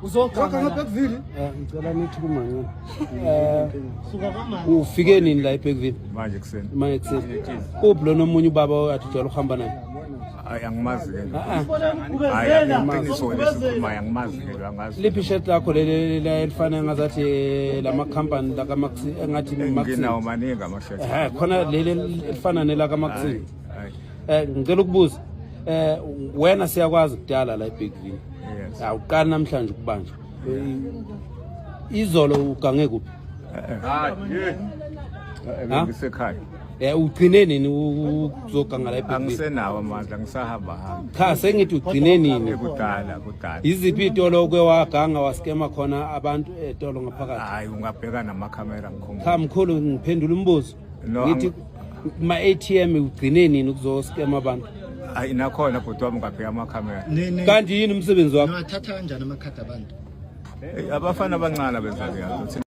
Uzoganga ngaBeckville. Ngicela nithi kumanyana. Ufike nini la eBeckville? Manje kuseni. Manje kuseni. Ublo nomunye ubaba athi ujwayele ukuhamba naye. Angimazi ke. Hayi angiqiniso lesikhuluma angimazi ke angazi. Liphi shirt lakho leli elifana ngazathi lama company la kaMaxi engathi Maxi. Nginawo maningi ama-shirt. Khona leli elifana nela kaMaxi. Ngicela ukubuza. Wena siyakwazi ukudala la eBeckville. Yes. Awuqala namhlanje ukubanjwa. Izolo ugange kuphi? Ngisekhaya. Ugcine nini ukuzoganga la eBeckville? Angisenawo amandla ngisahamba hamba. Cha sengithi ugcine nini? Kudala. Iziphi itolo ke waganga waskema khona abantu etolo ngaphakathi? Hayi ungabheka namakhamera ngikhombisa. Cha mkhulu ngiphendula umbuzo. Ngithi ma ATM ugcine nini ukuzoskema abantu? Hayi nakhona kodwa wami ngabheka amakhamera. Kanti yini umsebenzi wakho? Nawathatha kanjani amakhadi abantu? Abafana abancane benza ke.